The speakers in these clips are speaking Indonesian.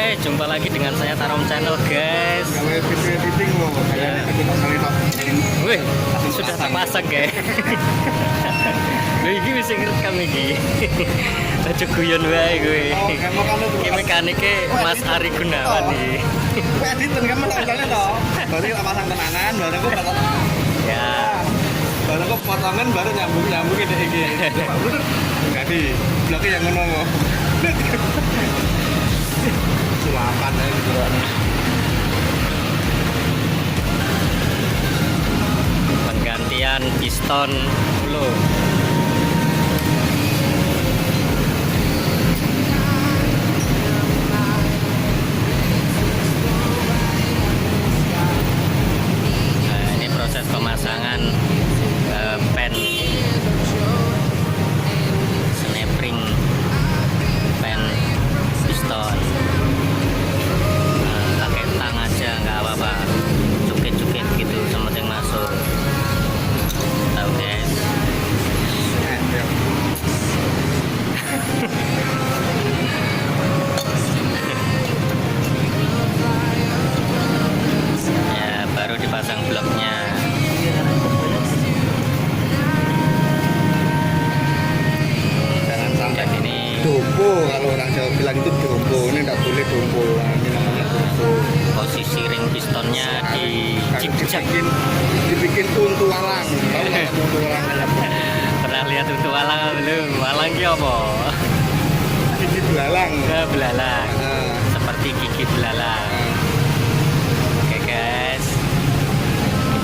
Hai, jumpa lagi dengan saya Tarom Channel, guys. Kalau video editing loh, kayaknya kita kali Wih, sudah tak pasang, guys. Loh, ini bisa ngerekam iki. Aja guyon wae gue. Iki mekanike Mas Ari Gunawan iki. Editing kan makanya toh. Berarti tak pasang tenanan, baru aku potong. Ya, Baru aku potongan baru nyambung iki. Bener. Enggak di bloknya yang ngono. Sulapan aja gitu kan. penggantian piston flow. Nah, ini proses pemasangan pen snapring pen piston. Pakai tang aja nggak apa-apa, cukit-cukit gitu sementing masuk. Tahu guys. Ya, baru dipasang bloknya. Jangan sampai Dan ini dompo, kalau orang Jawa bilang itu dompo, ini enggak boleh dompo. Ini namanya dompo. posisi ring pistonnya di zigzag. Dibikin untu walang. Tahu nggak untu walang kayak apa? Pernah lihat untuk walang belum? Walang ki apa? Gigi belalang. Belalang. Nah, Seperti gigi belalang. Oke guys.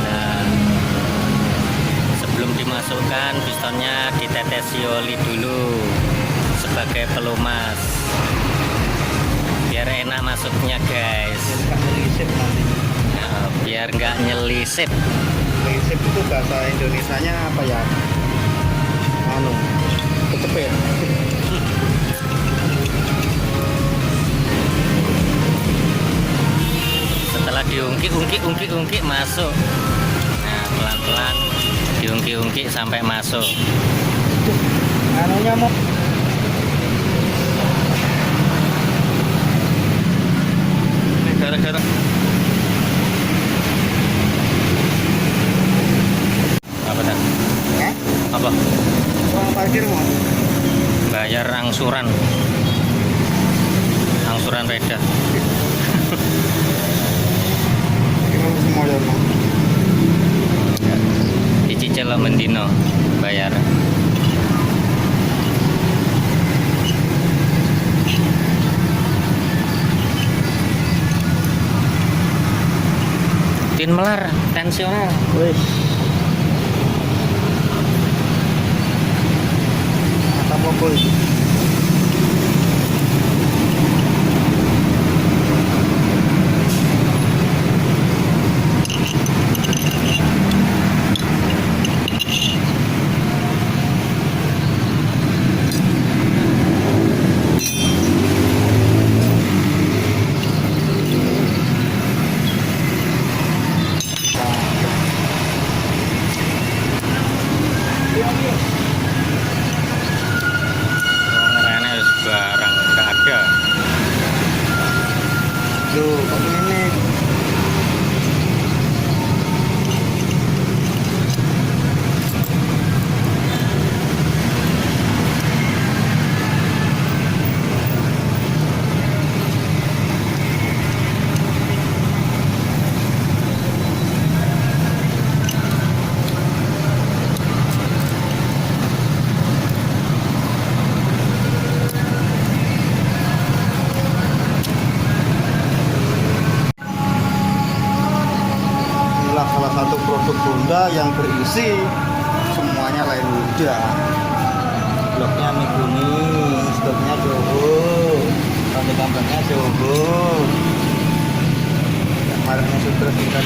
Nah, sebelum dimasukkan pistonnya ditetesi oli dulu sebagai pelumas. Biar enak masuknya guys. nggak nyelisip nanti. Nah, biar nggak nyelisip. Nyelisip itu bahasa Indonesianya apa ya? Anu, kecepet. Setelah diungkit masuk. Nah, pelan-pelan diungkit sampai masuk. Anunya mau Ini gara-gara apa dah? Apa? uang parkir mau. Bayar angsuran reda. Ini semua ya mau. Dicicil lo mendino bayar. Tin melar tensional. Wih. Mata mobil. Rene harus barang nggak ada. Loh, kok ini? Inilah salah satu produk Honda yang berisi semuanya lain Honda. Bloknya Megumi, stoknya Jowo, kampanye Jowo, kemarinnya sudah kita